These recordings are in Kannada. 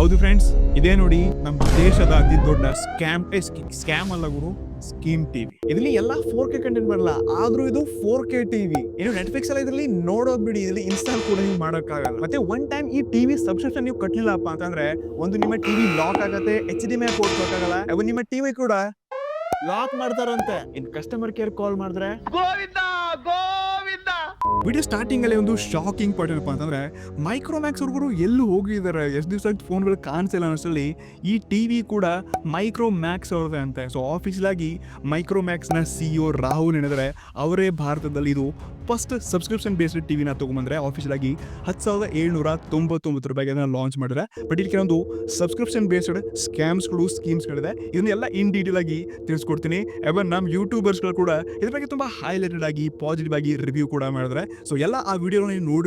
ಹೌದು ಫ್ರೆಂಡ್ಸ್, ಇದೇ ನೋಡಿ ನಮ್ಮ ದೇಶದ ಅತಿ ದೊಡ್ಡ ಸ್ಕ್ಯಾಮ್ ಅಲ್ಲ ಗುರು, ಸ್ಕೀಮ್ ಟಿವಿ. ಇದರಲ್ಲಿ ಎಲ್ಲ 4K ಕಂಟೆಂಟ್ ಬರಲ್ಲ, ಆದ್ರೂ ಇದು 4K ಟಿವಿ. ಇನ್ನು ನೆಟ್ಫ್ಲಿಕ್ಸ್ ಎಲ್ಲ ಇದರಲ್ಲಿ ನೋಡೋದ್ ಬಿಡಿ, ಇದರಲ್ಲಿ ಇನ್ಸ್ಟಾಲ್ ಕೂಡ ನೀವು ಮಾಡೋಕ್ಕಾಗಲ್ಲ. ಮತ್ತೆ ಒನ್ ಟೈಮ್ ಈ ಟಿವಿ ಸಬ್ಸ್ಕ್ರಿಪ್ಷನ್ ನೀವು ಕಟ್ಟಲಿಲ್ಲಪ್ಪ ಅಂತಂದ್ರೆ ಒಂದು ನಿಮ್ಮ ಟಿವಿ ಲಾಕ್ ಆಗತ್ತೆ, HDMI ಪೋರ್ಟ್ ಕೊಡಕ್ಕಾಗಲ್ಲ, ನಿಮ್ಮ ಟಿವಿ ಕೂಡ ಲಾಕ್ ಮಾಡ್ತಾರಂತೆ. ಇನ್ ಕಸ್ಟಮರ್ ಕೇರ್ ಕಾಲ್ ಮಾಡಿದ್ರೆ ವಿಡಿಯೋ ಸ್ಟಾರ್ಟಿಂಗ್ ಅಲ್ಲಿ ಒಂದು ಶಾಕಿಂಗ್ ಪಾರ್ಟ್ ಏನಪ್ಪ ಅಂತಂದ್ರೆ, ಮೈಕ್ರೋಮ್ಯಾಕ್ಸ್ ಹುಡುಗರು ಎಲ್ಲೂ ಹೋಗಿದ್ದಾರೆ, ಎಷ್ಟು ದಿವಸ ಫೋನ್ಗಳು ಕಾಣಿಸಿಲ್ಲ ಅನ್ನೋಷ್ಟರಲ್ಲಿ ಈ ಟಿವಿ ಕೂಡ ಮೈಕ್ರೋಮ್ಯಾಕ್ಸ್ ಅವ್ರದೇ ಅಂತೆ. ಸೊ ಆಫೀಸಿಯಲ್ ಆಗಿ ಮೈಕ್ರೋಮ್ಯಾಕ್ಸ್ ನ CEO ರಾಹುಲ್ ಏನಿದ್ದಾರೆ, ಅವರೇ ಭಾರತದಲ್ಲಿ ಇದು ಫಸ್ಟ್ ಸಬ್ಸ್ಕ್ರಿಪ್ಷನ್ ಬೇಸ್ಡ್ ಟಿವಿನ ತಗೊಂಡ್ಬಂದ್ರೆ ಆಫೀಸಿಯಲ್ ಆಗಿ 10,799 ರೂಪಾಯಿಗೆ ಲಾಂಚ್ ಮಾಡಿದ್ರೆ. ಬಟ್ ಇಲ್ಲಿ ಕೆಲವೊಂದು ಸಬ್ಸ್ಕ್ರಿಪ್ಷನ್ ಬೇಸ್ಡ್ ಸ್ಕೀಮ್ಸ್ಗಳಿದೆ. ಇದನ್ನೆಲ್ಲ ಇನ್ ಡೀಟೇಲ್ ಆಗಿ ತಿಳಿಸ್ಕೊಡ್ತೀನಿ. ಎವನ್ ನಮ್ಮ ಯೂಟ್ಯೂಬರ್ಸ್ಗಳು ಕೂಡ ಇದ್ರ ಬಗ್ಗೆ ತುಂಬಾ ಹೈಲೈಟೆಡ್ ಆಗಿ ಪಾಸಿಟಿವ್ ಆಗಿ ರಿವ್ಯೂ ಕೂಡ ಮಾಡಿದ್ರೆ. ಸೊ ಎಲ್ಲ ಆ ವಿಡಿಯೋ ನೀವು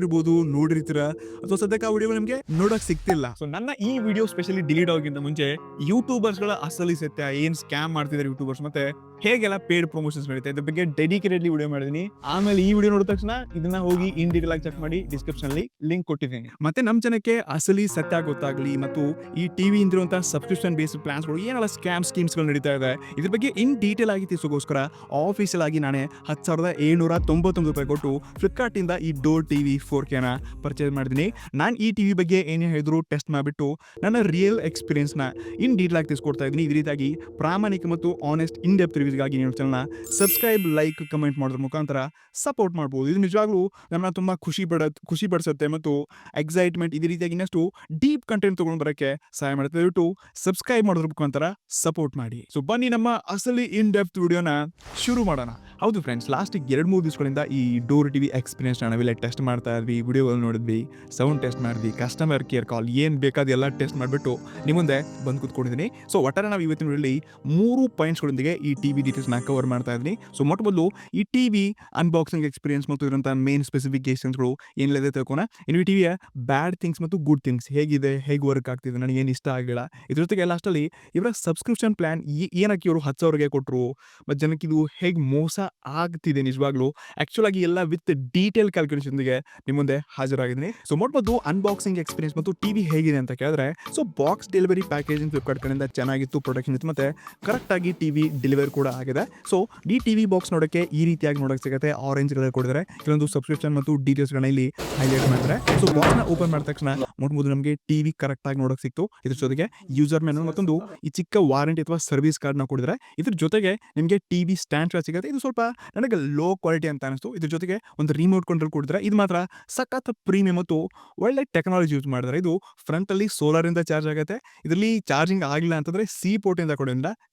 ನೋಡಿರ್ತೀರ, ಅಥವಾ ಸದ್ಯಕ್ಕೆ ಆ ವಿಡಿಯೋ ನಿಮಗೆ ನೋಡಕ್ ಸಿಗ್ತಿಲ್ಲ. ಸೊ ನನ್ನ ಈ ವಿಡಿಯೋ ಸ್ಪೆಷಲಿ ಡಿಲೀಟ್ ಆಗೋಕ್ಕಿಂತ ಮುಂಚೆ ಯೂಟ್ಯೂಬರ್ಸ್ಗಳ ಅಸಲಿ ಸತ್ಯ, ಏನ್ ಸ್ಕ್ಯಾಮ್ ಮಾಡ್ತಿದ್ದಾರೆ ಯೂಟ್ಯೂಬರ್ಸ್, ಮತ್ತೆ ಹೇಗೆಲ್ಲ ಪೇಡ್ ಪ್ರಮೋಷನ್ಸ್ ನಡೀತಾ ಇದ್ರ ಬಗ್ಗೆ ಡೆಡಿಕೇಟೆಡ್ಲಿ ವಿಡಿಯೋ ಮಾಡಿದೀನಿ. ಆಮೇಲೆ ಈ ವಿಡಿಯೋ ನೋಡಿದ ತಕ್ಷಣ ಇದನ್ನ ಹೋಗಿ ಇನ್ ಡೀಟೇಲ್ ಆಗಿ ಚೆಕ್ ಮಾಡಿ, ಡಿಸ್ಕ್ರಿಪ್ಷನ್ ಅಲ್ಲಿ ಲಿಂಕ್ ಕೊಟ್ಟಿದ್ದೀನಿ. ಮತ್ತೆ ನಮ್ ಜನಕ್ಕೆ ಅಸಲಿ ಸತ್ಯ ಗೊತ್ತಾಗ್ಲಿ, ಮತ್ತು ಈ ಟಿವಿ ಇಂದಿರುವಂತಹ ಸಬ್ಸ್ಕ್ರಿಪ್ಷನ್ ಬೇಸ್ಡ್ ಪ್ಲಾನ್ಸ್ ಗಳು ಏನೆಲ್ಲ ಸ್ಕೀಮ್ಸ್ ಗಳು ನಡೀತಾ ಇದೆ ಇದ್ರ ಬಗ್ಗೆ ಇನ್ ಡೀಟೇಲ್ ಆಗಿ ತಿಳಿಸೋಗೋಸ್ಕರ ಆಫೀಸಿಯಲ್ ಆಗಿ ನಾನೇ 10,799 ರೂಪಾಯಿ ಕೊಟ್ಟು ಫ್ಲಿಪ್ಕಾರ್ಟ್ ಇಂದ ಈ ಡೋರ್ ಟಿವಿ 4K ನ ಪರ್ಚೇಸ್ ಮಾಡಿದೀನಿ. ನಾನು ಈ ಟಿವಿ ಬಗ್ಗೆ ಏನೇ ಹೇಳಿದ್ರು ಟೆಸ್ಟ್ ಮಾಡಿಬಿಟ್ಟು ನನ್ನ ರಿಯಲ್ ಎಕ್ಸ್ಪೀರಿಯನ್ಸ್ ನ ಇನ್ ಡೀಟೇಲ್ ಆಗಿ ತಿಳಿಸ್ಕೊಡ್ತಾ ಇದ್ದೀನಿ. ಈ ರೀತಿಯಾಗಿ ಪ್ರಾಮಾಣಿಕ ಮತ್ತು ಆನೆಸ್ಟ್ ಇನ್ ಡೆಪ್ತ್ ರಿವ್ಯೂಸ್ಗಾಗಿ ನೀವು ಚಾನಲ್ನ ಸಬ್ಸ್ಕ್ರೈಬ್, ಲೈಕ್, ಕಮೆಂಟ್ ಮಾಡೋದ್ರ ಮುಖಾಂತರ ಸಪೋರ್ಟ್ ಮಾಡ್ಬೋದು. ಇದು ನಿಜವಾಗ್ಲೂ ನಮ್ಮನ್ನ ತುಂಬಾ ಖುಷಿ ಪಡಿಸುತ್ತೆ ಮತ್ತು ಎಕ್ಸೈಟ್ಮೆಂಟ್, ಇದೇ ರೀತಿಯಾಗಿ ಇನ್ನಷ್ಟು ಡೀಪ್ ಕಂಟೆಂಟ್ ತಗೊಂಡು ಬರೋಕ್ಕೆ ಸಹಾಯ ಮಾಡುತ್ತೆ. ದಯವಿಟ್ಟು ಸಬ್ಸ್ಕ್ರೈಬ್ ಮಾಡೋದ್ರ ಮುಖಾಂತರ ಸಪೋರ್ಟ್ ಮಾಡಿ. ಸೊ ಬನ್ನಿ ನಮ್ಮ ಅಸಲಿ ಇನ್ ಡೆಪ್ತ್ ವಿಡಿಯೋನ ಶುರು ಮಾಡೋಣ. ಹೌದು ಫ್ರೆಂಡ್ಸ್, ಲಾಸ್ಟ್ 2-3 ದಿವಸಗಳಿಂದ ಈ ಡೋರ್ ಟಿವಿ ಎಕ್ಸ್ಪೀರಿಯನ್ಸ್ ನಾವೆಲ್ಲ ಟೆಸ್ಟ್ ಮಾಡ್ತಾ ಇದ್ವಿ, ವಿಡಿಯೋಗಳು ನೋಡಿದ್ವಿ, ಸೌಂಡ್ ಟೆಸ್ಟ್ ಮಾಡಿದ್ವಿ, ಕಸ್ಟಮರ್ ಕೇರ್ ಕಾಲ್ ಏನ್ ಬೇಕಾದ ಎಲ್ಲ ಟೆಸ್ಟ್ ಮಾಡಿಬಿಟ್ಟು ನಿಮ್ಮ ಮುಂದೆ ಬಂದು ಕೂತ್ಕೊಂಡಿದ್ದೀನಿ. ಸೊ ಒಟ್ಟಾರೆ ನಾವು ಇವತ್ತಿನ ವಿಡಿಯೋಲಿ 3 ಪಾಯಿಂಟ್ಸ್ಗಳೊಂದಿಗೆ ಈ ಟಿವಿ ಡೀಟೇಲ್ಸ್ ನ ಕವರ್ ಮಾಡ್ತಾ ಇದ್ದೀನಿ. ಸೊ ಮೊದಲು ಈ ಟಿವಿ ಅನ್ಬಾಕ್ಸಿಂಗ್ ಎಕ್ಸ್ಪೀರಿಯನ್ಸ್ ಮತ್ತು ಇರುವಂತಹ ಮೇನ್ ಸ್ಪೆಸಿಫಿಕೇಶನ್ಸ್ಗಳು ಏನಿದೆ ತಿಳ್ಕೋಣ. ಇನ್ನು ಈ ಟಿವಿಯ ಬ್ಯಾಡ್ ಥಿಂಗ್ಸ್ ಮತ್ತು ಗುಡ್ ಥಿಂಗ್ಸ್ ಹೇಗಿದೆ, ಹೇಗೆ ವರ್ಕ್ ಆಗ್ತಿದೆ, ನನಗೆ ಏನು ಇಷ್ಟ ಆಗಿಲ್ಲ, ಇದ್ರ ಜೊತೆಗೆ ಲಾಸ್ಟಲ್ಲಿ ಇವರ ಸಬ್ಸ್ಕ್ರಿಪ್ಷನ್ ಪ್ಲಾನ್ ಏನಕ್ಕೆ ಇವರು 10,000ಗೆ ಕೊಟ್ಟರು, ಮತ್ತು ಜನಕ್ಕೆ ಇದು ಹೇಗೆ ಮೋಸ ಆಗ್ತಿದೆ ನಿಜವಾಗ್ಲೂ ಆಕ್ಚುಲ್ ಆಗಿ ಎಲ್ಲ ವಿತ್ ಡೀಟೇಲ್ ಕ್ಯಾಲ್ಕುಲೇಷನ್ಗೆ ನಿಮ್ಮ ಮುಂದೆ ಹಾಜರಾಗಿದ್ದೀನಿ. ಸೊ ಮೊದಲು ಅನ್ಬಾಕ್ಸಿಂಗ್ ಎಕ್ಸ್ಪೀರಿಯನ್ಸ್ ಮತ್ತು ಟಿವಿ ಹೇಗಿದೆ ಅಂತ ಕೇಳಿದ್ರೆ, so box delivery packaging Flipkart ಕಡೆಯಿಂದ ಚೆನ್ನಾಗಿತ್ತು, ಪ್ರೊಡಕ್ಷನ್ ಇತ್ತು, ಮತ್ತೆ ಕರೆಕ್ಟ್ ಆಗಿ ಟಿವಿ ಡೆಲಿವರಿ ಕೂಡ ಆಗಿದೆ. ಸೊ ಈ ಟಿವಿ ಬಾಕ್ಸ್ ನೋಡೋಕ್ಕೆ ಈ ರೀತಿಯಾಗಿ ನೋಡಕ್ಕೆ ಸಿಗುತ್ತೆ, ಆರೆಂಜ್ ಕಲರ್ ಕೊಡಿದ್ರೆ ಕೆಲವೊಂದು ಸಬ್ಸ್ಕ್ರಿಪ್ಷನ್ ಮತ್ತು ಡೀಟೇಲ್ಸ್ಗಳನ್ನ ಇಲ್ಲಿ ಹೈಲೈಟ್ ಮಾಡ್ತಾರೆ. ಸೊ ಬಾಕ್ಸ್ ನ ಓಪನ್ ಮಾಡಿದ ತಕ್ಷಣ ಮೊದಲು ನಮಗೆ ಟಿವಿ ಕರೆಕ್ಟ್ ಆಗಿ ನೋಡಕ್ ಸಿಕ್ತು. ಇದ್ರ ಜೊತೆಗೆ ಯೂಸರ್ ಮೆನು ಮತ್ತೊಂದು ಈ ಚಿಕ್ಕ ವಾರಂಟಿ ಅಥವಾ ಸರ್ವಿಸ್ ಕಾರ್ಡ್ ನ ಕೊಡಿದ್ರೆ, ಇದ್ರ ಜೊತೆಗೆ ನಿಮಗೆ ಟಿವಿ ಸ್ಟ್ಯಾಂಡ್ ಸಿಗುತ್ತೆ. ಇದು ಸ್ವಲ್ಪ ನನಗೆ ಲೋ ಕ್ವಾಲಿಟಿ ಅಂತ ಅನಿಸ್ತು. ಇದ್ರ ಜೊತೆಗೆ ಒಂದು ರಿಮೋಟ್ ಕಂಟ್ರೋಲ್ ಕೊಡಿದ್ರೆ, ಇದು ಮಾತ್ರ ಸಖತ್ ಪ್ರೀಮಿಯಂ ಮತ್ತು ಒಳ್ಳೆ ಟೆಕ್ನಾಲಜಿ ಯೂಸ್ ಮಾಡಿದ್ರೆ. ಇದು ಫ್ರಂಟ್ ಅಲ್ಲಿ ಸೋಲಾರ್ ಇಂದ ಚಾರ್ಜ್ ಆಗುತ್ತೆ. ಇದರಲ್ಲಿ ಚಾರ್ಜಿಂಗ್ ಆಗಿಲ್ಲ ಅಂತಂದ್ರೆ ಸಿ ಪೋರ್ಟ್ ಇಂದ ಕೂಡ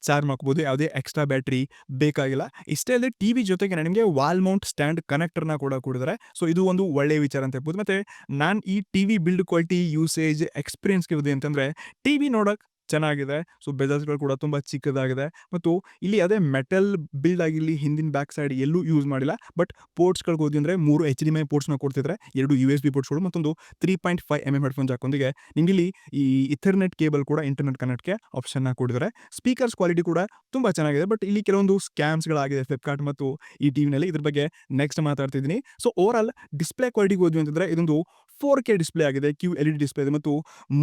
ಚಾರ್ಜ್ ಮಾಡ್ಕೋಬಹುದು, ಯಾವುದೇ ಎಕ್ಸ್ಟ್ರಾ ಬ್ಯಾಟ್ರಿ ಬೇಕಾಗಿಲ್ಲ. ಇಷ್ಟೇ ಅಲ್ಲದೆ ಟಿವಿ ಜೊತೆಗೆ ನಿಮಗೆ ವಾಲ್ ಮೌಂಟ್ ಸ್ಟ್ಯಾಂಡ್ ಕನೆಕ್ಟರ್ ನ ಕೂಡ ಕೊಡಿದ್ರೆ. ಸೊ ಇದು ಒಂದು ಒಳ್ಳೆ ವಿಚಾರ ಅಂತ ಹೇಳ್ಬೋದು. ಮತ್ತೆ ನಾನು ಈ TV build quality, usage, experience ಇರೋದು ಅಂತಂದ್ರೆ ಟಿವಿ ನೋಡಕ್ ಚೆನ್ನಾಗಿದೆ. ಸೊ ಬೆಜಲ್ಸ್ಗಳು ಕೂಡ ತುಂಬಾ ಚಿಕ್ಕದಾಗಿದೆ, ಮತ್ತು ಇಲ್ಲಿ ಅದೇ ಮೆಟಲ್ ಬಿಲ್ಡ್ ಆಗಿಲ್ಲಿ ಹಿಂದಿನ ಬ್ಯಾಕ್ ಸೈಡ್ ಎಲ್ಲೂ ಯೂಸ್ ಮಾಡಿಲ್ಲ. ಬಟ್ ಪೋರ್ಟ್ಸ್ಗಳಿಗೆ ಹೋಗಿ ಅಂದ್ರೆ 3 HDMI ಪೋರ್ಟ್ಸ್ನ ಕೊಡ್ತಿದ್ರೆ, 2 USB ಪೋರ್ಟ್ಸ್ಗಳು, ಮತ್ತೊಂದು 3.5mm ಹೆಡ್ಫೋನ್ ಜಾಕೊಂದಿಗೆ ನಿಮ್ಗೆ ಇಲ್ಲಿ ಈ ಇಥರ್ನೆಟ್ ಕೇಬಲ್ ಕೂಡ ಇಂಟರ್ನೆಟ್ ಕನೆಕ್ಟ್ಗೆ ಆಪ್ಷನ್ ನ ಕೊಡಿದ್ದಾರೆ. ಸ್ಪೀಕರ್ಸ್ ಕ್ವಾಲಿಟಿ ಕೂಡ ತುಂಬಾ ಚೆನ್ನಾಗಿದೆ. ಬಟ್ ಇಲ್ಲಿ ಕೆಲವೊಂದು ಸ್ಕ್ಯಾಮ್ಸ್ಗಳಾಗಿದೆ ಫ್ಲಿಪ್ಕಾರ್ಟ್ ಮತ್ತು ಈ ಟಿವಿನಲ್ಲಿ, ಇದ್ರ ಬಗ್ಗೆ ನೆಕ್ಸ್ಟ್ ಮಾತಾಡ್ತಿದ್ದೀನಿ. ಸೊ ಓವರ್ ಆಲ್ ಡಿಸ್ಪ್ಲೇ ಕ್ವಾಲಿಟಿಗೆ ಹೋದ್ವಿ ಅಂತಂದ್ರೆ, ಇದೊಂದು 4K ಡಿಸ್ಪ್ಲೇ ಆಗಿದೆ, QLED ಡಿಸ್ಪ್ಲೇ ಇದೆ, ಮತ್ತು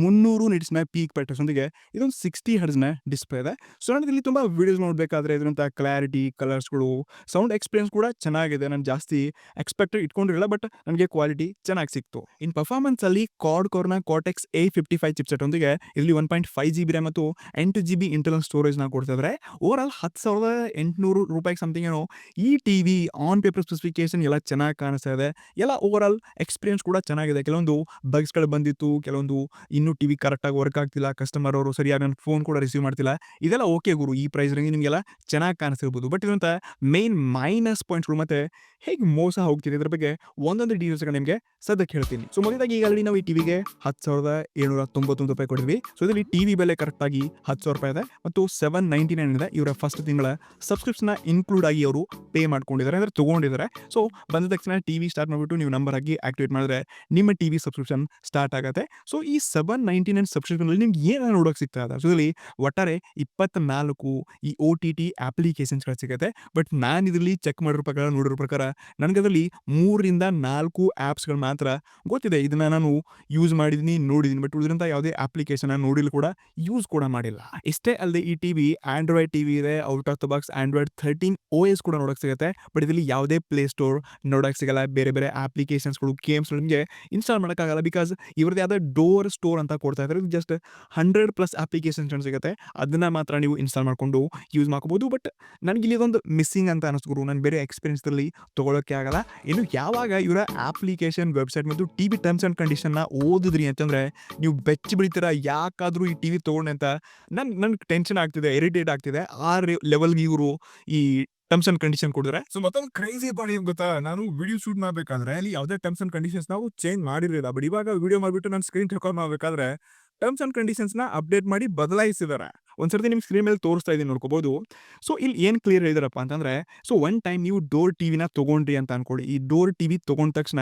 300 ನಿಟ್ಸ್ನ ಪೀಕ್ ಬ್ರೈಟ್ನೆಸ್ ಒಂದಿಗೆ ಇದೊಂದು 60 ಹರ್ಟ್ಜ್ನ ಡಿಸ್ಪ್ಲೇ ಇದೆ. ಸೊ ನಾನು ಇಲ್ಲಿ ತುಂಬಾ ವಿಡಿಯೋಸ್ ನೋಡಬೇಕಾದ್ರೆ ಇದರಂತ ಕ್ಲಾರಿಟಿ, ಕಲರ್ಸ್ಗಳು, ಸೌಂಡ್ ಎಕ್ಸ್ಪೀರಿಯನ್ಸ್ ಕೂಡ ಚೆನ್ನಾಗಿದೆ. ನಾನು ಜಾಸ್ತಿ ಎಕ್ಸ್ಪೆಕ್ಟೆಡ್ ಇಟ್ಕೊಂಡಿರಲಿಲ್ಲ, ಬಟ್ ನನಗೆ ಕ್ವಾಲಿಟಿ ಚೆನ್ನಾಗಿ ಸಿಕ್ತು. ಇನ್ ಪರ್ಫಾರ್ಮೆನ್ಸ್ ಅಲ್ಲಿ ಕ್ವಾಡ್ಕೋರ್ನ Cortex A55 ಚಿಪ್ಸೆಟ್ ಒಂದಿಗೆ ಇಲ್ಲಿ 1.5GB ರ್ಯಾಮ್ ಮತ್ತು 8GB ಇಂಟರ್ನಲ್ ಸ್ಟೋರೇಜ್ ನ ಕೊಡ್ತಿದ್ರೆ. ಓವರ್ ಆಲ್ 10,800 ರೂಪಾಯಿಗೆ ಸಮಥಿಂಗ್ ಏನೋ ಈ ಟಿವಿ ಆನ್ ಪೇಪರ್ ಸ್ಪೆಸಿಫಿಕೇಶನ್ ಎಲ್ಲ ಚೆನ್ನಾಗಿ ಕಾಣಿಸ್ತಾ ಇದೆ. ಎಲ್ಲ ಓವರ್ ಆಲ್ ಎಕ್ಸ್ಪೀರಿಯನ್ಸ್ ಕೂಡ ಚೆನ್ನಾಗಿದೆ. ಕೆಲವೊಂದು ಬಗ್ಸ್ಗಳು ಬಂದಿತ್ತು, ಕೆಲವೊಂದು ಇನ್ನೂ ಟಿವಿ ಕರೆಕ್ಟಾಗಿ ವರ್ಕ್ ಆಗ್ತಿಲ್ಲ, ಕಸ್ಟಮರ್ ಅವರು ಸರಿಯಾಗಿ ನನ್ನ ಫೋನ್ ಕೂಡ ರಿಸೀವ್ ಮಾಡ್ತಿಲ್ಲ. ಇದೆಲ್ಲ ಓಕೆ ಗುರು, ಈ ಪ್ರೈಸ್ ರೇಂಜ್ ನಿಮಗೆಲ್ಲ ಚೆನ್ನಾಗಿ ಕಾಣಿಸ್ತಿರ್ಬೋದು. ಬಟ್ ಇದಂತ ಮೇನ್ ಮೈನಸ್ ಪಾಯಿಂಟ್ಸ್ಗಳು ಮತ್ತೆ ಹೇಗೆ ಮೋಸ ಹೋಗ್ತಿದೆ ಇದ್ರ ಬಗ್ಗೆ ಒಂದೊಂದು ಡೀಟೇಲ್ಸ್ ನಿಮಗೆ ಸದ್ಯಕ್ಕೆ ಹೇಳ್ತೀನಿ. ಸೊ ಮೊದಲಾಗಿ ಈಗ ಆಲ್ರೆಡಿ ನಾವು ಈ ಟಿವಿಗೆ 10,799 ರೂಪಾಯಿ ಕೊಡಿದ್ವಿ. ಸೊ ಇದರಲ್ಲಿ ಟಿವಿ ಬೆಲೆ ಕರೆಕ್ಟ್ ಆಗಿ 10,000 ರೂಪಾಯಿ ಇದೆ, ಮತ್ತು 799 ಇದೆ. ಇವರ ಫಸ್ಟ್ ತಿಂಗಳ ಸಬ್ಸ್ಕ್ರಿಪ್ಷನ್ ಇನ್ಕ್ಲೂಡ್ ಆಗಿ ಅವರು ಪೇ ಮಾಡ್ಕೊಂಡಿದ್ದಾರೆ, ಅಂದ್ರೆ ತಗೊಂಡಿದ್ದಾರೆ. ಸೊ ಬಂದ ತಕ್ಷಣ ಟಿವಿ ಸ್ಟಾರ್ಟ್ ಮಾಡಿಬಿಟ್ಟು ನೀವು ನಂಬರ್ ಆಗಿ ಆಕ್ಟಿವೇಟ್ ಮಾಡಿದ್ರೆ ನಿಮ್ಮ ಟಿವಿ ಸಬ್ಸ್ಕ್ರಿಪ್ಷನ್ ಸ್ಟಾರ್ಟ್ ಆಗುತ್ತೆ. ಸೊ ಈ 799 ಸಬ್ಸ್ಕ್ರಿಪ್ಷನ್ ಅಲ್ಲಿ ನಿಮ್ಗೆ ಏನಾದ್ರು ನೋಡೋಕೆ ಸಿಗ್ತಾ ಇದೆ. ಸೊ ಇದರಲ್ಲಿ ಒಟ್ಟಾರೆ 24 ಈ OTT ಅಪ್ಲಿಕೇಶನ್ಸ್ಗಳು ಸಿಗುತ್ತೆ. ಬಟ್ ನಾನು ಇದರಲ್ಲಿ ಚೆಕ್ ನೋಡಿರೋ ಪ್ರಕಾರ ನನಗದರಲ್ಲಿ 3-4 ಆ್ಯಪ್ಸ್‌ಗಳು ಮಾತ್ರ ಗೊತ್ತಿದೆ. ಇದನ್ನ ನಾನು ಯೂಸ್ ಮಾಡಿದೀನಿ, ನೋಡಿದೀನಿ. ಬಟ್ ಉಳಿದಂಥ ಯಾವುದೇ ಅಪ್ಲಿಕೇಶನ್ ನೋಡಿಲ್ಲ ಕೂಡ, ಯೂಸ್ ಕೂಡ ಮಾಡಿಲ್ಲ. ಇಷ್ಟೇ ಅಲ್ಲದೆ ಈ ಟಿವಿ ಆಂಡ್ರಾಯ್ಡ್ ಟಿವಿ ಇದೆ. Out of the box Android 13 OS ಕೂಡ ನೋಡೋಕೆ ಸಿಗುತ್ತೆ. ಬಟ್ ಇದರಲ್ಲಿ ಯಾವುದೇ ಪ್ಲೇ ಸ್ಟೋರ್ ನೋಡೋಕೆ ಸಿಗಲ್ಲ. ಬೇರೆ ಬೇರೆ ಅಪ್ಲಿಕೇಶನ್ಸ್‌ಗಳು, ಗೇಮ್ಸ್‌ಗಳು ನಿಮಗೆ ಇನ್‌ಸ್ಟಾಲ್ ಮಾಡೋಕ್ಕಾಗಲ್ಲ. ಬಿಕಾಸ್ ಇವ್ರದ್ದೇ ಆದ ಡೋರ್ ಸ್ಟೋರ್ ಅಂತ ಕೊಡ್ತಾ ಇದ್ದಾರೆ. ಜಸ್ಟ್ 100+ ಅಪ್ಲಿಕೇಶನ್ಸ್ ಸಿಗುತ್ತೆ. ಅದನ್ನ ಮಾತ್ರ ನೀವು ಇನ್‌ಸ್ಟಾಲ್ ಮಾಡ್ಕೊಂಡು ಯೂಸ್ ಮಾಡ್ಕೋಬಹುದು. ಬಟ್ ನನಗೆ ಇಲ್ಲಿ ಇದೊಂದು ಮಿಸ್ಸಿಂಗ್ ಅಂತ ಅನಿಸ್ತು ಗುರು. ನಾನು ಬೇರೆ ಎಕ್ಸ್‌ಪೀರಿಯನ್ಸ್‌ದಲ್ಲಿ ತಗೊಳ್ಳೋಕ್ಕೆ ಆಗಲ್ಲ. ಇನ್ನು ಯಾವಾಗ ಇವರ ಅಪ್ಲಿಕೇಶನ್, ವೆಬ್‌ಸೈಟ್ ಮತ್ತು ಟಿವಿ ಟರ್ಮ್ಸ್ ಆ್ಯಂಡ್ ಕಂಡೀಷನ್‌ನ ಓದಿದ್ರಿ ಅಂತಂದ್ರೆ ನೀವು ಬೆಚ್ಚಿ ಬೀಳ್ತೀರಾ. ಯಾಕಾದ್ರೂ ಈ ಟಿವಿ ತಗೊಂಡೆ ಅಂತ ನನ್ಗೆ ಟೆನ್ಷನ್ ಆಗ್ತಿದೆ, ಇರಿಟೇಟ್ ಆಗ್ತಿದೆ. ಆ ಲೆವೆಲ್‌ಗೆ ಇವರು ಈ ಟರ್ಮ್ಸ್ ಆ್ಯಂಡ್ ಕಂಡೀಷನ್ ಕೊಡಿದ್ರೆ. ಸೊ ಮತ್ತೊಂದು ಕ್ರೇಜಿ ಪಾರ್ಟ್ ಏನ್ ಗೊತ್ತಾ, ನಾನು ವಿಡಿಯೋ ಶೂಟ್ ಮಾಡ್ಬೇಕಾದ್ರೆ ಅಲ್ಲಿ ಯಾವುದೇ ಟರ್ಮ್ಸ್ ಆ್ಯಂಡ್ ಕಂಡೀಷನ್ಸ್ ನಾವು ಚೇಂಜ್ ಮಾಡಿರಲಿಲ್ಲ. ಬಟ್ ಇವಾಗ ವಿಡಿಯೋ ಮಾಡಿಬಿಟ್ಟು ನಾನು ಸ್ಕ್ರೀನ್ ರೆಕಾರ್ಡ್ ಮಾಡಬೇಕಾದ್ರೆ ಟರ್ಮ್ಸ್ ಆ್ಯಂಡ್ ಕಂಡೀಷನ್ಸ್‌ನ ಅಪ್ಡೇಟ್ ಮಾಡಿ ಬದಲಾಯಿಸಿದ್ದಾರೆ. ಒಂದ್ಸರ್ತಿ ನಿಮ್ಗೆ ಸ್ಕ್ರೀನ್ ಮೇಲೆ ತೋರಿಸ್ತಾ ಇದ್ದೀನಿ ನೋಡ್ಕೋಬಹುದು. ಸೊ ಇಲ್ಲಿ ಏನು ಕ್ಲಿಯರ್ ಹೇಳಿದಾರಪ್ಪ ಅಂತಂದ್ರೆ, ಸೊ ಒನ್ ಟೈಮ್ ನೀವು ಡೋರ್ ಟಿವಿನ ತಗೊಂಡ್ರಿ ಅಂತ ಅನ್ಕೊಳ್ಳಿ. ಈ ಡೋರ್ ಟಿವಿ ತಗೊಂಡ ತಕ್ಷಣ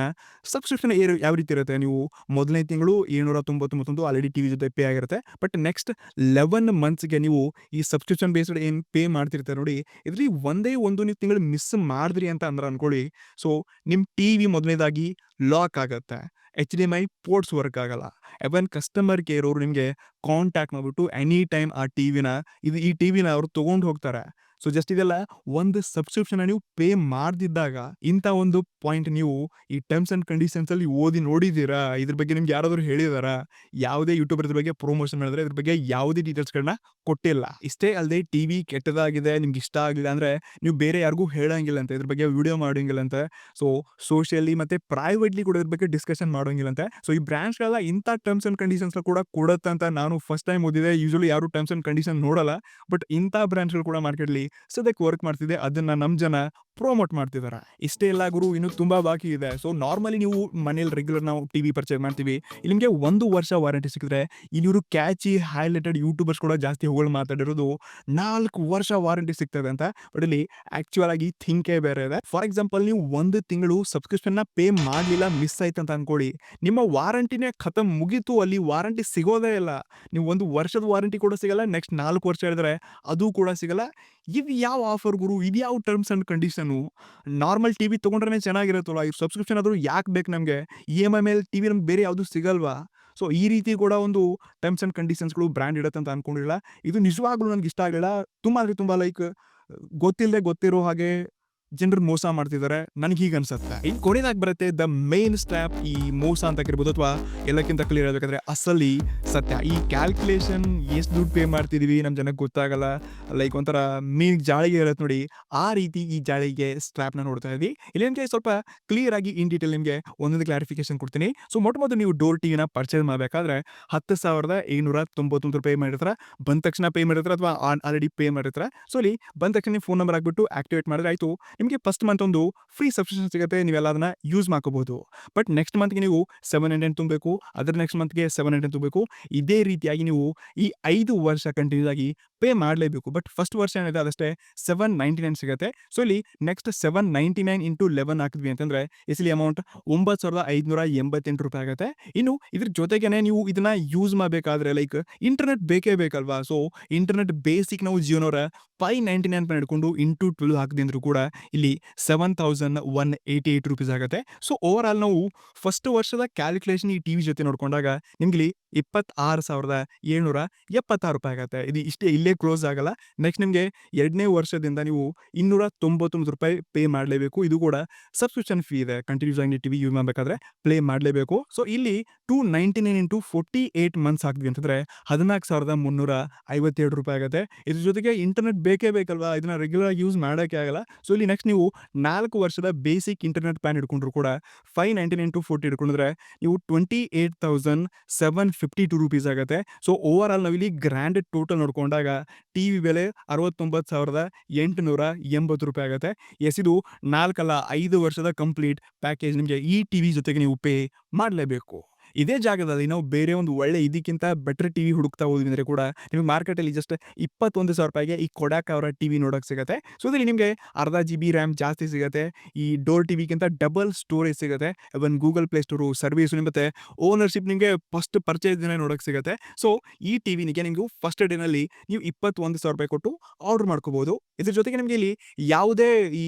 ಸಬ್ಸ್ಕ್ರಿಪ್ಷನ್ ಯಾವ ರೀತಿ ಇರುತ್ತೆ, ನೀವು ಮೊದಲನೇ ತಿಂಗಳು 799 ಆಲ್ರೆಡಿ ಟಿವಿ ಜೊತೆ ಪೇ ಆಗಿರುತ್ತೆ. ಬಟ್ ನೆಕ್ಸ್ಟ್ 11 ಮಂತ್ಸ್‌ಗೆ ನೀವು ಈ ಸಬ್ಸ್ಕ್ರಿಪ್ಷನ್ ಬೇಸ್ಡ್ ಏನು ಪೇ ಮಾಡ್ತಿರ್ತಾರೆ ನೋಡಿ, ಇದರಲ್ಲಿ ಒಂದೇ ಒಂದು ನೀವು ತಿಂಗಳು ಮಿಸ್ ಮಾಡಿದ್ರಿ ಅಂತ ಅಂದ್ರೆ ಅನ್ಕೊಳ್ಳಿ, ಸೊ ನಿಮ್ಮ ಟಿವಿ ಮೊದಲನೇದಾಗಿ ಲಾಕ್ ಆಗುತ್ತೆ. HDMI ಪೋರ್ಟ್ಸ್ ವರ್ಕ್ ಆಗಲ್ಲ. ಎವನ್ ಕಸ್ಟಮರ್ ಕೇರ್ ಅವರು ನಿಮಗೆ ಕಾಂಟ್ಯಾಕ್ಟ್ ಮಾಡಿಬಿಟ್ಟು ಎನಿ ಟೈಮ್ ಈ ಟಿವಿನ ಅವರು ತಗೊಂಡು ಹೋಗ್ತಾರೆ. ಸೊ ಜಸ್ಟ್ ಇದೆಲ್ಲ ಒಂದು ಸಬ್ಸ್ಕ್ರಿಪ್ಷನ್ ನೀವು ಪೇ ಮಾಡದಿದ್ದಾಗ ಇಂಥ ಒಂದು ಪಾಯಿಂಟ್ ನೀವು ಈ ಟರ್ಮ್ಸ್ ಆ್ಯಂಡ್ ಕಂಡೀಷನ್ಸ್ ಅಲ್ಲಿ ಓದಿ ನೋಡಿದ್ದೀರಾ? ಇದ್ರ ಬಗ್ಗೆ ನಿಮ್ಗೆ ಯಾರಾದರೂ ಹೇಳಿದಾರಾ? ಯಾವುದೇ ಯೂಟ್ಯೂಬರ್ ಇದ್ರ ಬಗ್ಗೆ ಪ್ರಮೋಷನ್ ಮಾಡಿದ್ರೆ ಇದ್ರ ಬಗ್ಗೆ ಯಾವುದೇ ಡೀಟೇಲ್ಸ್ಗಳನ್ನ ಕೊಟ್ಟಿಲ್ಲ. ಇಷ್ಟೇ ಅಲ್ಲದೆ ಟಿವಿ ಕೆಟ್ಟದಾಗಿದೆ, ನಿಮ್ಗೆ ಇಷ್ಟ ಆಗಲಿಲ್ಲ ಅಂದ್ರೆ ನೀವು ಬೇರೆ ಯಾರಿಗೂ ಹೇಳಂಗಿಲ್ಲ ಅಂತ, ಇದ್ರ ಬಗ್ಗೆ ವಿಡಿಯೋ ಮಾಡೋಂಗಿಲ್ಲ ಅಂತ. ಸೊ ಸೋಷಿಯಲಿ ಮತ್ತೆ ಪ್ರೈವೇಟ್ಲಿ ಕೂಡ ಇದ್ರ ಬಗ್ಗೆ ಡಿಸ್ಕಷನ್ ಮಾಡೋಂಗಿಲ್ಲ ಅಂತ. ಸೊ ಈ ಬ್ರಾಂಚ್ಗಳೆಲ್ಲ ಇಂಥ ಟರ್ಮ್ಸ್ ಆ್ಯಂಡ್ ಕಂಡೀಷನ್ಸ್ ಕೂಡ ಕೊಡುತ್ತೆ ಅಂತ ನಾನು ಫಸ್ಟ್ ಟೈಮ್ ಓದಿದೆ. ಯೂಶಲಿ ಯಾರು ಟರ್ಮ್ಸ್ ಆ್ಯಂಡ್ ಕಂಡೀಷನ್ ನೋಡಲ್ಲ. ಬಟ್ ಇಂಥ ಬ್ರಾಂಚ್ಗಳು ಕೂಡ ಮಾರ್ಕೆಟ್ಲಿ ಸದ್ಯಕ್ಕೆ ವರ್ಕ್ ಮಾಡ್ತಿದೆ. ಅದನ್ನ ನಮ್ಮ ಜನ ಪ್ರಮೋಟ್ ಮಾಡ್ತಿದ್ದಾರೆ. ಇಷ್ಟೇ ಇಲ್ಲ ಗುರು, ಇನ್ನೂ ತುಂಬಾ ಬಾಕಿ ಇದೆ. ಸೊ ನಾರ್ಮಲಿ ನೀವು ಮನೇಲಿ ರೆಗ್ಯುಲರ್ ನಾವು ಟಿವಿ ಪರ್ಚೇಸ್ ಮಾಡ್ತೀವಿ, ಇಲ್ಲಿ ನಿಮಗೆ 1 ವರ್ಷ ವಾರಂಟಿ ಸಿಕ್ಕಿದ್ರೆ, ಇಲ್ಲಿ ಇವರು ಕ್ಯಾಚಿ ಹೈಲೈಟೆಡ್ ಯೂಟ್ಯೂಬರ್ಸ್ ಕೂಡ ಜಾಸ್ತಿ ಹೊಗಳು ಮಾತಾಡಿರೋದು 4 ವರ್ಷ ವಾರಂಟಿ ಸಿಗ್ತದೆ ಅಂತ. ಬಟ್ ಇಲ್ಲಿ ಆಕ್ಚುಯಲ್ ಆಗಿ ಥಿಂಕೇ ಬೇರೆ ಇದೆ. ಫಾರ್ ಎಕ್ಸಾಂಪಲ್, ನೀವು 1 ತಿಂಗಳು ಸಬ್ಸ್ಕ್ರಿಪ್ಷನ್ ನ ಪೇ ಮಾಡಲಿಲ್ಲ, ಮಿಸ್ ಆಯ್ತು ಅಂತ ಅನ್ಕೊಳ್ಳಿ, ನಿಮ್ಮ ವಾರಂಟಿನೇ ಖತಮ್, ಮುಗೀತು. ಅಲ್ಲಿ ವಾರಂಟಿ ಸಿಗೋದೇ ಇಲ್ಲ. ನೀವು 1 ವರ್ಷದ ವಾರಂಟಿ ಕೂಡ ಸಿಗಲ್ಲ. ನೆಕ್ಸ್ಟ್ 4 ವರ್ಷ ಹೇಳಿದ್ರೆ ಅದು ಕೂಡ ಸಿಗಲ್ಲ. ಇದು ಯಾವ ಆಫರ್ ಗುರು? ಇದು ಯಾವ terms and condition? Normal TV ತೊಗೊಂಡ್ರೆ ಚೆನ್ನಾಗಿರುತ್ತಲ್ಲ, ಈ ಸಬ್ಸ್ಕ್ರಿಪ್ಷನ್ ಆದರೂ ಯಾಕೆ ಬೇಕು ನಮಗೆ? EMI ಮೇಲೆ ಟಿವಿ ನಮ್ಗೆ ಬೇರೆ ಯಾವುದು ಸಿಗಲ್ವಾ? ಸೊ ಈ ರೀತಿ ಕೂಡ ಒಂದು ಟರ್ಮ್ಸ್ ಆ್ಯಂಡ್ ಕಂಡೀಷನ್ಸ್ಗಳು ಬ್ರ್ಯಾಂಡ್ ಇಡುತ್ತೆ ಅಂತ ಅನ್ಕೊಂಡಿರಲಿಲ್ಲ. ಇದು ನಿಜವಾಗ್ಲೂ ನನಗೆ ಇಷ್ಟ ಆಗಲಿಲ್ಲ. ತುಂಬ ಅಂದರೆ ತುಂಬ ಗೊತ್ತಿಲ್ಲದೆ ಗೊತ್ತಿರೋ ಹಾಗೆ ಜನರು ಮೋಸ ಮಾಡ್ತಿದ್ದಾರೆ, ನನಗೆ ಹೀಗೆ ಅನ್ಸುತ್ತೆ. ಇನ್ನು ಕೊನೆಯದಾಗಿ ಬರುತ್ತೆ ದ ಮೇನ್ ಸ್ಟ್ಯಾಪ್. ಈ ಮೋಸ ಅಂತ ಆಗಿರ್ಬೋದು ಅಥವಾ ಎಲ್ಲಕ್ಕಿಂತ ಕ್ಲಿಯರ್ ಆಗಬೇಕಾದ್ರೆ ಅಸಲಿ ಸತ್ಯ. ಈ ಕ್ಯಾಲ್ಕುಲೇಷನ್ ಎಷ್ಟು ದುಡ್ಡು ಪೇ ಮಾಡ್ತಿದೀವಿ ನಮ್ಮ ಜನಕ್ಕೆ ಗೊತ್ತಾಗಲ್ಲ. ಒಂಥರ ಮೀನ್ ಜಾಳಿಗೆ ಇರುತ್ತೆ ನೋಡಿ, ಆ ರೀತಿ ಈ ಜಾಳಿಗೆ ಸ್ಟ್ರಾಪ್ನ ನೋಡ್ತಾ ಇದ್ವಿ. ಇಲ್ಲಿ ನಿಮಗೆ ಸ್ವಲ್ಪ ಕ್ಲಿಯರ್ ಆಗಿ ಇನ್ ಡೀಟೇಲ್ ನಿಮಗೆ ಒಂದೊಂದು ಕ್ಲಾರಿಫಿಕೇಶನ್ ಕೊಡ್ತೀನಿ. ಸೊ ಮೊದಲು ನೀವು ಡೋರ್ ಟಿವಿನ ಪರ್ಚೇಸ್ ಮಾಡಬೇಕಾದ್ರೆ 10,799 ರೂಪಾಯಿ ಮಾಡಿರ್ತಾರೆ. ಬಂದ ತಕ್ಷಣ ಪೇ ಮಾಡಿರ್ತಾರೆ ಅಥವಾ ಆಲ್ರೆಡಿ ಪೇ ಮಾಡಿರ್ತಾರೆ. ಸೊ ಇಲ್ಲಿ ಬಂದ ತಕ್ಷಣ ನೀವು ಫೋನ್ ನಂಬರ್ ಹಾಕ್ಬಿಟ್ಟು ಆಕ್ಟಿವೇಟ್ ಮಾಡಿದ್ರೆ ಆಯಿತು. ನಿಮಗೆ ಫಸ್ಟ್ ಮಂತ್ ಒಂದು ಫ್ರೀ ಸಬ್ಸ್ಕ್ರಿಪ್ಷನ್ ಸಿಗುತ್ತೆ, ನೀವೆಲ್ಲ ಅದನ್ನ ಯೂಸ್ ಮಾಡ್ಕೋಬಹುದು. ಬಟ್ ನೆಕ್ಸ್ಟ್ ಮಂತ್ಗೆ ನೀವು 700 ತುಂಬಬೇಕು, ಅದರ ನೆಕ್ಸ್ಟ್ ಮಂತ್ಗೆ 700 ತುಂಬಬೇಕು. ಇದೇ ರೀತಿಯಾಗಿ ನೀವು ಈ 5 ವರ್ಷ ಕಂಟಿನ್ಯೂಸ್ ಆಗಿ ಪೇ ಮಾಡಲೇಬೇಕು. ಬಟ್ ಫಸ್ಟ್ ವರ್ಷ ಏನಿದೆ ಅದಷ್ಟೇ 799 ಸಿಗುತ್ತೆ. ಸೊ ಇಲ್ಲಿ ನೆಕ್ಸ್ಟ್ 799 ಇಂಟು 11 ಹಾಕಿದ್ವಿ ಅಂತಂದ್ರೆ ಎಸ್ಲಿ ಅಮೌಂಟ್ 9,588 ರೂಪಾಯಿ ಆಗುತ್ತೆ. ಇನ್ನು ಇದ್ರ ಜೊತೆಗೇನೆ ನೀವು ಇದನ್ನ ಯೂಸ್ ಮಾಡಬೇಕಾದ್ರೆ ಇಂಟರ್ನೆಟ್ ಬೇಕೇ ಬೇಕಲ್ವಾ? ಸೊ ಇಂಟರ್ನೆಟ್ ಬೇಸಿಕ್ ನಾವು ಜಿಯೋನವರ 599 ಹಿಡ್ಕೊಂಡು ಇಂಟು 12 ಹಾಕಿದೆ ಅಂದ್ರೂ ಕೂಡ ಇಲ್ಲಿ 7,188 ರೂಪೀಸ್ ಆಗುತ್ತೆ. ಸೊ ಓವರ್ ಆಲ್ ನಾವು ಫಸ್ಟ್ ವರ್ಷದ ಕ್ಯಾಲ್ಕುಲೇಷನ್ ಈ ಟಿವಿ ಜೊತೆ ನೋಡ್ಕೊಂಡಾಗ ನಿಮ್ಗೆ ಇಲ್ಲಿ 26,776 ರೂಪಾಯಿ ಆಗುತ್ತೆ. ಇದು ಇಲ್ಲೇ ಕ್ಲೋಸ್ ಆಗಲ್ಲ. ನೆಕ್ಸ್ಟ್ ನಿಮಗೆ 2ನೇ ವರ್ಷದಿಂದ ನೀವು 299 ರೂಪಾಯಿ ಪೇ ಮಾಡಲೇಬೇಕು. ಇದು ಕೂಡ ಸಬ್ಸ್ಕ್ರಿಪ್ಷನ್ ಫೀ ಇದೆ. ಕಂಟಿನ್ಯೂಸ್ ಆಗಿ ಟಿವಿ ಯೂಸ್ ಮಾಡಬೇಕಾದ್ರೆ ಪ್ಲೇ ಮಾಡಲೇಬೇಕು. ಸೊ ಇಲ್ಲಿ 299 ಇಂಟು 48 ಮಂತ್ಸ್ ಹಾಕಿದ್ವಿ ಅಂತಂದ್ರೆ 14,357 ರೂಪಾಯಿ ಆಗುತ್ತೆ. ಇದ್ರ ಜೊತೆಗೆ ಇಂಟರ್ನೆಟ್ ಬೇಕೇ ಬೇಕಲ್ವಾ? ಇದನ್ನ ರೆಗ್ಯುಲರ್ ಆಗಿ ಯೂಸ್ ಮಾಡೋಕ್ಕೆ ಆಗಲ್ಲ. ಸೊ ಇಲ್ಲಿ ನೆಕ್ಸ್ಟ್ ನೀವು 4 ವರ್ಷದ ಬೇಸಿಕ್ ಇಂಟರ್ನೆಟ್ ಪ್ಲಾನ್ ಹಿಡ್ಕೊಂಡ್ರು ಕೂಡ 599 ಟು 40 ಹಿಡ್ಕೊಂಡ್ರೆ ನೀವು 28,752 ರೂಪೀಸ್ ಆಗುತ್ತೆ. ಸೊ ಓವರ್ ಆಲ್ ನಾವು ಇಲ್ಲಿ ಗ್ರ್ಯಾಂಡೆಡ್ ಟೋಟಲ್ ನೋಡ್ಕೊಂಡಾಗ ಟಿವಿ ಬೆಲೆ 69,880 ರೂಪಾಯಿ ಆಗುತ್ತೆ. ಇದು 4 ಅಲ್ಲ 5 ವರ್ಷದ ಕಂಪ್ಲೀಟ್ ಪ್ಯಾಕೇಜ್ ನಿಮಗೆ ಈ ಟಿವಿ ಜೊತೆಗೆ ನೀವು ಪೇ ಮಾಡಲೇಬೇಕು. ಇದೇ ಜಾಗದಲ್ಲಿ ನಾವು ಬೇರೆ ಒಂದು ಒಳ್ಳೆ ಇದಕ್ಕಿಂತ ಬೆಟರ್ ಟಿವಿ ಹುಡುಕ್ತಾ ಹೋದ್ವಿ ಅಂದ್ರೆ ಕೂಡ ನಿಮಗೆ ಮಾರ್ಕೆಟಲ್ಲಿ ಜಸ್ಟ್ 21,000 ಈ ಕೊಡಾಕ್ ಅವರ ಟಿವಿ ನೋಡೋಕೆ ಸಿಗುತ್ತೆ. ಸೊ ಇದರಲ್ಲಿ ನಿಮಗೆ ಅರ್ಧ GB ರ್ಯಾಮ್ ಜಾಸ್ತಿ ಸಿಗುತ್ತೆ. ಈ ಡೋರ್ ಟಿವಿಗಿಂತ ಡಬಲ್ ಸ್ಟೋರೇಜ್ ಸಿಗುತ್ತೆ. ಇವನ್ ಗೂಗಲ್ ಪ್ಲೇ ಸ್ಟೋರು ಸರ್ವಿಸ್ ಮತ್ತೆ ಓನರ್ಶಿಪ್ ನಿಮಗೆ ಫಸ್ಟ್ ಪರ್ಚೇಸ್ ದಿನ ನೋಡೋಕೆ ಸಿಗುತ್ತೆ. ಸೊ ಈ ಟಿವಿನಿಗೆ ನಿಮಗೆ ಫಸ್ಟ್ ಡೇನಲ್ಲಿ ನೀವು 21,000 ಕೊಟ್ಟು ಆರ್ಡರ್ ಮಾಡ್ಕೋಬಹುದು. ಇದ್ರ ಜೊತೆಗೆ ನಿಮಗೆ ಇಲ್ಲಿ ಯಾವುದೇ ಈ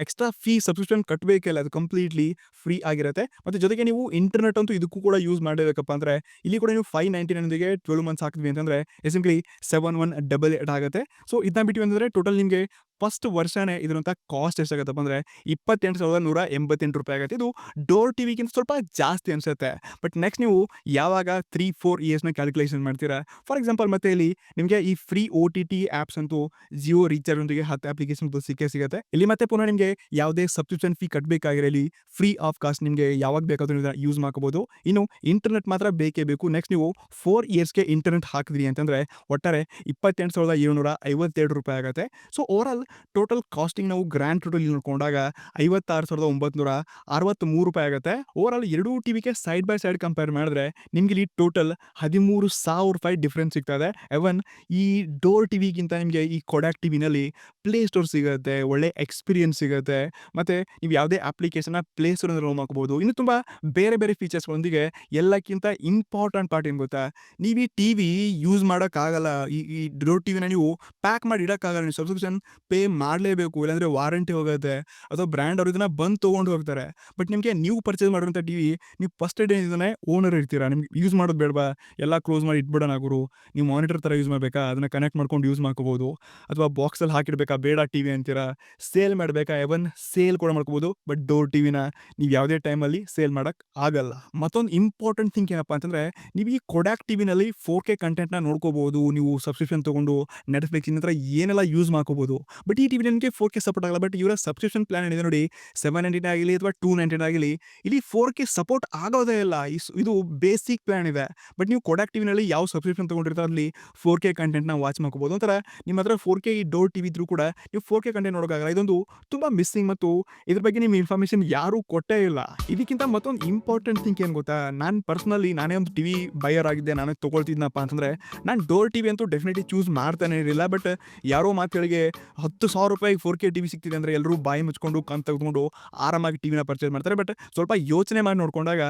ಎಕ್ಸ್ಟ್ರಾ ಫೀ ಸಬ್ಸ್ಕ್ರಿಪ್ಷನ್ ಕಟ್ಟಬೇಕಿಲ್ಲ, ಅದು ಕಂಪ್ಲೀಟ್ಲಿ ಫ್ರೀ ಆಗಿರುತ್ತೆ. ಮತ್ತೆ ಜೊತೆಗೆ ನೀವು ಇಂಟರ್ನೆಟ್ ಅಂತೂ ಇದಕ್ಕೂ ಕೂಡ ಯೂಸ್ ಮಾಡಬೇಕಪ್ಪ ಅಂದ್ರೆ ಇಲ್ಲಿ ಕೂಡ ನೀವು 599 12 ಮಂತ್ಸ್ ಹಾಕಿದ್ವಿ ಅಂತಂದ್ರೆ ಸಿಂಪ್ಲಿ 7188 ಆಗುತ್ತೆ. ಸೊ ಇದನ್ನ ಬಿಟ್ಟು ಅಂತಂದ್ರೆ ಟೋಟಲ್ ನಿಮಗೆ ಫಸ್ಟ್ ವರ್ಷನೇ ಇದರಂತ ಕಾಸ್ಟ್ ಎಷ್ಟಾಗತ್ತಪ್ಪ ಅಂದ್ರೆ 28,188 ಆಗುತ್ತೆ. ಇದು ಡೋರ್ ಟಿವಿಗಿಂತ ಸ್ವಲ್ಪ ಜಾಸ್ತಿ ಅನ್ಸುತ್ತೆ. ಬಟ್ ನೆಕ್ಸ್ಟ್ ನೀವು ಯಾವಾಗ 3-4 ಇಯರ್ಸ್ನ ಕ್ಯಾಲ್ಕುಲೇಷನ್ ಮಾಡ್ತೀರಾ, ಫಾರ್ ಎಕ್ಸಾಂಪಲ್ ಮತ್ತೆ ಇಲ್ಲಿ ನಿಮಗೆ ಈ ಫ್ರೀ OTT ಆ್ಯಪ್ಸ್ ಅಂತೂ ಜಿಯೋ ರೀಚಾರ್ಜ್ ಒಂದಿಗೆ 10 ಅಪ್ಲಿಕೇಶನ್ ಸಿಕ್ಕೇ ಸಿಗುತ್ತೆ. ಇಲ್ಲಿ ಮತ್ತೆ ಪುನಃ ನಿಮಗೆ ಯಾವುದೇ ಸಬ್ಸ್ಕ್ರಿಪ್ಷನ್ ಫೀ ಕಟ್ಟಬೇಕಾಗಿರಲಿ, ಫ್ರೀ ಆಫ್ ಕಾಸ್ಟ್ ನಿಮಗೆ ಯಾವಾಗ ಬೇಕಾದ್ರೂ ಯೂಸ್ ಮಾಡ್ಕೋಬಹುದು. ಇನ್ನು ಇಂಟರ್ನೆಟ್ ಮಾತ್ರ ಬೇಕೇ ಬೇಕು. ನೆಕ್ಸ್ಟ್ ನೀವು 4 ಇಯರ್ಸ್ಗೆ ಇಂಟರ್ನೆಟ್ ಹಾಕಿದ್ರಿ ಅಂತಂದ್ರೆ ಒಟ್ಟಾರೆ 28,752 ಆಗುತ್ತೆ. So over all total costing ನಾವು ಗ್ರ್ಯಾಂಡ್ ಟೋಟಲ್ ನೋಡ್ಕೊಂಡಾಗ 56,963 ಆಗುತ್ತೆ. ಓವರ್ ಆಲ್ ಎರಡೂ ಟಿವಿಗೆ ಸೈಡ್ ಬೈ ಸೈಡ್ ಕಂಪೇರ್ ಮಾಡಿದ್ರೆ ನಿಮ್ಗೆ ಇಲ್ಲಿ ಟೋಟಲ್ 13,000 ಡಿಫ್ರೆನ್ಸ್ ಸಿಗ್ತದೆ. ಎವನ್ ಈ ಡೋರ್ ಟಿವಿಗಿಂತ ನಿಮಗೆ ಈ ಕೊಡಾಕ್ ಟಿವಿನಲ್ಲಿ ಪ್ಲೇ ಸ್ಟೋರ್ ಸಿಗುತ್ತೆ, ಒಳ್ಳೆ ಎಕ್ಸ್ಪೀರಿಯನ್ಸ್ ಸಿಗುತ್ತೆ. ಮತ್ತೆ ನೀವು ಯಾವುದೇ ಅಪ್ಲಿಕೇಶನ್ ಪ್ಲೇ ಸ್ಟೋರ್ ಡೌನ್ ಮಾಡ್ಕೋಬಹುದು. ಇನ್ನು ತುಂಬಾ ಬೇರೆ ಬೇರೆ ಫೀಚರ್ಸ್ಗಳೊಂದಿಗೆ ಎಲ್ಲಕ್ಕಿಂತ ಇಂಪಾರ್ಟೆಂಟ್ ಪಾರ್ಟ್ ಏನು ಗೊತ್ತಾ, ನೀವು ಈ ಟಿವಿ ಯೂಸ್ ಮಾಡೋಕ್ಕಾಗಲ್ಲ. ಈ ಡೋರ್ ಟಿವಿನ ನೀವು ಪ್ಯಾಕ್ ಮಾಡಿ ಇಡೋಕ್ಕಾಗಲ್ಲ. ನೀವು ಸಬ್ಸ್ಕ್ರಿಪ್ಷನ್ ಪೇ ಮಾಡಲೇಬೇಕು, ಇಲ್ಲಾಂದರೆ ವಾರಂಟಿ ಹೋಗುತ್ತೆ ಅಥವಾ ಬ್ರ್ಯಾಂಡ್ ಅವರು ಇದನ್ನ ಬಂದು ತೊಗೊಂಡು ಹೋಗ್ತಾರೆ. ಬಟ್ ನಿಮಗೆ ನೀವು ಪರ್ಚೇಸ್ ಮಾಡಿರೋಂಥ ಟಿವಿ ನೀವು ಫಸ್ಟ್ ಡೇ ಇದನ್ನೇ ಓನರ್ ಇರ್ತೀರಾ, ನಿಮ್ಗೆ ಯೂಸ್ ಮಾಡೋದು ಬೇಡವಾ, ಎಲ್ಲ ಕ್ಲೋಸ್ ಮಾಡಿ ಇಟ್ಬಿಡೋಣ ಗುರು, ನೀವು ಮಾನಿಟರ್ ಥರ ಯೂಸ್ ಮಾಡಬೇಕಾ, ಅದನ್ನು ಕನೆಕ್ಟ್ ಮಾಡ್ಕೊಂಡು ಯೂಸ್ ಮಾಡ್ಕೋಬೋದು. ಅಥವಾ ಬಾಕ್ಸಲ್ಲಿ ಹಾಕಿಡ್ಬೇಕಾ, ಬೇಡ ಟಿವಿ ಅಂತೀರಾ, ಸೇಲ್ ಮಾಡಬೇಕಾ, ಎವನ್ ಸೇಲ್ ಕೂಡ ಮಾಡ್ಕೋಬೋದು. ಬಟ್ ಡೋರ್ ಟಿವಿನ ನೀವು ಯಾವುದೇ ಟೈಮಲ್ಲಿ ಸೇಲ್ ಮಾಡೋಕ್ಕೆ ಆಗಲ್ಲ. ಮತ್ತೊಂದು ಇಂಪಾರ್ಟೆಂಟ್ ಥಿಂಗ್ ಏನಪ್ಪ ಅಂತಂದರೆ, ನೀವು ಈ ಕೊಡಾಕ್ ಟಿವಿನಲ್ಲಿ 4K ಕಂಟೆಂಟ್ನ ನೋಡ್ಕೋಬೋದು. ನೀವು ಸಬ್ಸ್ಕ್ರಿಪ್ಷನ್ ತೊಗೊಂಡು ನೆಟ್ಫ್ಲಿಕ್ಸ್ ಇನ್ನತ್ರ ಏನೆಲ್ಲ ಯೂಸ್ ಮಾಡ್ಕೋಬೋದು. ಬಟ್ ಈ ಟಿವಿ ನಿಮಗೆ 4K ಸಪೋರ್ಟ್ ಆಗಲ್ಲ. ಬಟ್ ಇವರ ಸಬ್ಸ್ಕ್ರಿಪ್ಷನ್ ಪ್ಲಾನ್ ಏನಿದೆ ನೋಡಿ, 799 ಆಗಲಿ ಅಥವಾ 299 ಆಗಲಿ, ಇಲ್ಲಿ 4K ಸಪೋರ್ಟ್ ಆಗೋದೇ ಇಲ್ಲ. ಇದು ಬೇಸಿಕ್ ಪ್ಲಾನ್ ಇದೆ. ಬಟ್ ನೀವು ಕೊಡಾಕ್ ಟಿವಿನಲ್ಲಿ ಯಾವ ಸಬ್ಸ್ಕ್ರಿಪ್ಷನ್ ತೊಗೊಂಡಿರ್ತಾರೆ ಅಲ್ಲಿ 4K ಕಂಟೆಂಟ್ನ ವಾಚ್ ಮಾಡ್ಕೋಬೋದು. ಒಂಥರ ನಿಮ್ಮ ಹತ್ರ 4K ಈ ಡೋರ್ ಟಿವಿ ಇದ್ರೂ ಕೂಡ ನೀವು 4K ಕಂಟೆಂಟ್ ನೋಡೋಕ್ಕಾಗಲ್ಲ. ಇದೊಂದು ತುಂಬ ಮಿಸ್ಸಿಂಗ್ ಮತ್ತು ಇದ್ರ ಬಗ್ಗೆ ನಿಮ್ಮ ಇನ್ಫಾರ್ಮೇಷನ್ ಯಾರೂ ಕೊಟ್ಟೇ ಇಲ್ಲ. ಇದಕ್ಕಿಂತ ಮತ್ತೊಂದು ಇಂಪಾರ್ಟೆಂಟ್ ಥಿಂಗ್ ಏನು ಗೊತ್ತಾ, ನಾನು ಪರ್ಸ್ನಲಿ ನಾನೇ ಒಂದು ಟಿವಿ ಬೈಯರ್ ಆಗಿದ್ದೆ, ನಾನೇ ತೊಗೊಳ್ತಿದ್ನಪ್ಪ ಅಂತಂದರೆ ನಾನು ಡೋರ್ ಟಿವಿ ಅಂತೂ ಡೆಫಿನೆಟ್ಲಿ ಚೂಸ್ ಮಾಡ್ತಾನೆ ಇರಲಿಲ್ಲ. ಬಟ್ ಯಾರೋ ಮಾತುಗಳಿಗೆ 10,000 4K ಟಿವಿ ಸಿಗ್ತಿದೆ ಅಂದರೆ ಎಲ್ಲರೂ ಬಾಯಿ ಮುಚ್ಕೊಂಡು ಕಣ್ ತೆಗೆದುಕೊಂಡು ಆರಾಮಾಗಿ ಟಿವಿನ ಪರ್ಚೇಸ್ ಮಾಡ್ತಾರೆ. ಬಟ್ ಸ್ವಲ್ಪ ಯೋಚನೆ ಮಾಡಿ ನೋಡ್ಕೊಂಡಾಗ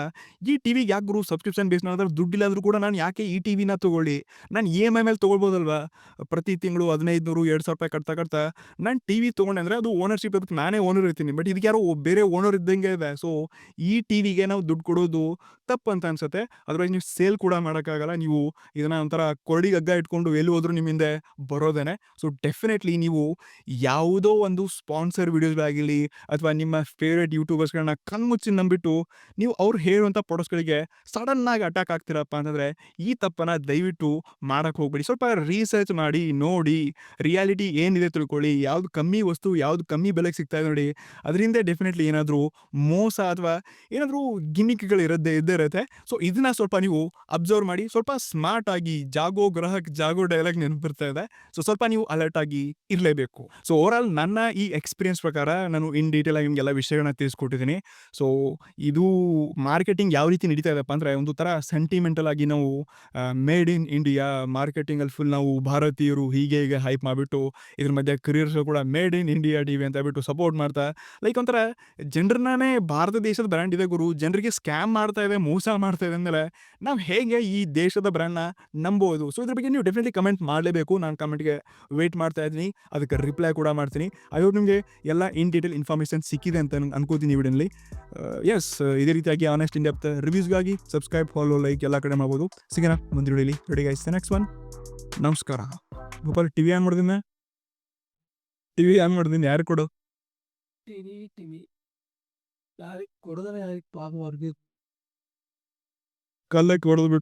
ಈ ಟಿವಿಗೆ ಯಾಕೆ ಗುರು ಸಬ್ಸ್ಕ್ರಿಪ್ಷನ್ ಬೇಸ್ ಮಾಡಿದ್ರೆ ದುಡ್ಡಿಲ್ಲಾದರೂ ಕೂಡ ನಾನು ಯಾಕೆ ಈ ಟಿವಿನ ತೊಗೊಳ್ಳಿ, ನಾನು EMI ಮೇಲೆ ತೊಗೊಳ್ಬೋದಲ್ವಾ, ಪ್ರತಿ ತಿಂಗಳು 1,500 2,000 ಕಟ್ತಾ ಕಟ್ತಾ ನಾನು ಟಿವಿ ತೊಗೊಂಡೆ ಅಂದರೆ ಅದು ಓನರ್ಶಿಪ್, ಅದಕ್ಕೆ ನಾನೇ ಓನರ್ ಇರ್ತೀನಿ. ಬಟ್ ಇದಕ್ಕೆ ಯಾರೋ ಬೇರೆ ಓನರ್ ಇದ್ದಂಗೆ ಇದೆ. ಸೊ ಈ ಟಿವಿಗೆ ನಾವು ದುಡ್ಡು ಕೊಡೋದು ತಪ್ಪು ಅಂತ ಅನ್ಸುತ್ತೆ. ಅದರೊಳಗೆ ನೀವು ಸೇಲ್ ಕೂಡ ಮಾಡೋಕ್ಕಾಗಲ್ಲ. ನೀವು ಇದನ್ನು ಒಂಥರ ಕೊರಡಿಗೆ ಹಗ್ಗ ಇಟ್ಕೊಂಡು ಎಲ್ಲಿ ಹೋದ್ರೂ ನಿಮ್ಮ ಹಿಂದೆ ಬರೋದೇನೆ. ಸೊ ಡೆಫಿನೆಟ್ಲಿ ನೀವು ಯಾವುದೋ ಒಂದು ಸ್ಪಾನ್ಸರ್ ವಿಡಿಯೋಸ್ಗಳಾಗಿರಲಿ ಅಥವಾ ನಿಮ್ಮ ಫೇವ್ರೇಟ್ ಯೂಟ್ಯೂಬರ್ಸ್ಗಳನ್ನ ಕಣ್ಮುಚ್ಚಿ ನಂಬಿಟ್ಟು ನೀವು ಅವ್ರು ಹೇಳುವಂಥ ಪ್ರಾಡಕ್ಟ್ಸ್ಗಳಿಗೆ ಸಡನ್ನಾಗಿ ಅಟ್ಯಾಕ್ ಆಗ್ತಿರಪ್ಪ ಅಂತಂದರೆ ಈ ತಪ್ಪನ್ನು ದಯವಿಟ್ಟು ಮಾಡೋಕ್ಕೆ ಹೋಗ್ಬೇಡಿ. ಸ್ವಲ್ಪ ರಿಸರ್ಚ್ ಮಾಡಿ ನೋಡಿ, ರಿಯಾಲಿಟಿ ಏನಿದೆ ತಿಳ್ಕೊಳ್ಳಿ, ಯಾವ್ದು ಕಮ್ಮಿ ವಸ್ತು ಯಾವ್ದು ಕಮ್ಮಿ ಬೆಲೆಗೆ ಸಿಗ್ತಾ ಇದೆ ನೋಡಿ, ಅದರಿಂದ ಡೆಫಿನೆಟ್ಲಿ ಏನಾದರೂ ಮೋಸ ಅಥವಾ ಏನಾದರೂ ಗಿಮಿಕ್ಗಳು ಇದ್ದೇ ಇರುತ್ತೆ. ಸೊ ಇದನ್ನ ಸ್ವಲ್ಪ ನೀವು ಅಬ್ಸರ್ವ್ ಮಾಡಿ, ಸ್ವಲ್ಪ ಸ್ಮಾರ್ಟ್ ಆಗಿ, ಜಾಗೋ ಗ್ರಾಹಕ್ ಜಾಗೋ ಡೈಲಾಗ್ ನೆನಪಿರ್ತಾ ಇದೆ. ಸೊ ಸ್ವಲ್ಪ ನೀವು ಅಲರ್ಟ್ ಆಗಿ ಇರಲೇಬೇಕು. ಸೊ ಓವರ್ ಆಲ್ ನನ್ನ ಈ ಎಕ್ಸ್ಪೀರಿಯನ್ಸ್ ಪ್ರಕಾರ ನಾನು ಇನ್ ಡೀಟೇಲ್ ಆಗಿ ನಿಮಗೆಲ್ಲ ವಿಷಯಗಳನ್ನ ತಿಳಿಸ್ಕೊಟ್ಟಿದ್ದೀನಿ. ಸೊ ಇದು ಮಾರ್ಕೆಟಿಂಗ್ ಯಾವ ರೀತಿ ನಡೀತಾ ಇದೆಪ್ಪ ಅಂದರೆ, ಒಂದು ಥರ ಸೆಂಟಿಮೆಂಟಲ್ ಆಗಿ ನಾವು ಮೇಡ್ ಇನ್ ಇಂಡಿಯಾ ಮಾರ್ಕೆಟಿಂಗಲ್ಲಿ ಫುಲ್ ನಾವು ಭಾರತೀಯರು ಹೀಗೆ ಹೈಪ್ ಮಾಡಿಬಿಟ್ಟು ಇದ್ರ ಮಧ್ಯೆ ಕರಿಯರ್ಸ್ ಕೂಡ ಮೇಡ್ ಇನ್ ಇಂಡಿಯಾ ಟಿವಿ ಅಂತ ಹೇಳ್ಬಿಟ್ಟು ಸಪೋರ್ಟ್ ಮಾಡ್ತಾ, ಲೈಕ್ ಒಂಥರ ಜನರನ್ನೇ ಭಾರತ ದೇಶದ ಬ್ರ್ಯಾಂಡ್ ಇದೆ ಗುರು, ಜನರಿಗೆ ಸ್ಕ್ಯಾಮ್ ಮಾಡ್ತಾ ಇದೆ, ಮೋಸ ಮಾಡ್ತಾ ಇದೆ ಅಂದಮೇಲೆ ನಾವು ಹೇಗೆ ಈ ದೇಶದ ಬ್ರ್ಯಾಂಡ್ನ ನಂಬೋದು. ಸೊ ಇದ್ರ ಬಗ್ಗೆ ನೀವು ಡೆಫಿನೆಟ್ಲಿ ಕಮೆಂಟ್ ಮಾಡಲೇಬೇಕು. ನಾನು ಕಮೆಂಟ್ಗೆ ವೆಯ್ಟ್ ಮಾಡ್ತಾ ಇದ್ದೀನಿ, ಅದಕ್ಕೆ ರಿಪ್ಲೈ ಕೂಡ ಮಾಡ್ತೀನಿ. ಐ ಹೋಪ್ ನಿಮಗೆ ಎಲ್ಲ ಇನ್ ಡೀಟೇಲ್ ಇನ್ಫಾರ್ಮೇಷನ್ ಸಿಕ್ಕಿದೆ ಅಂತ ಅನ್ಕೋತೀನಿ ಈ ವಿಡಿಯೋಲಿ. ಎಸ್, ಇದೇ ರೀತಿಯಾಗಿ ಆನೆಸ್ಟ್ ಇನ್ ಡೆಪ್ತ್ ರಿವ್ಯೂಸ್ಗಾಗಿ ಸಬ್ಸ್ಕ್ರೈಬ್, ಫಾಲೋ, ಲೈಕ್ ಎಲ್ಲ ಕಡೆ ಮಾಡ್ಬೋದು. ಸಿಗೋಣ ಮುಂದಿನ ವಿಡಿಯೋಲಿ. Ready guys, next one. ನಮಸ್ಕಾರ. ಭೂಪಾಲ್ ಟಿವಿ ಆನ್ ಮಾಡಿದ್ದೀನಿ, ಟಿವಿ ಆನ್ ಮಾಡಿದ್ದೀನಿ, ಯಾರು ಕೊಡು ಟಿವಿ ಯಾರಿಗೆ ಕೊಡೋದ್ರೆ ಯಾರಿಗೆ ಪಾಪ ಅವ್ರಿಗೆ ಕಲ್ಲಕ್ಕೆ ಹೊಡೆದು ಬಿಟ್ಟು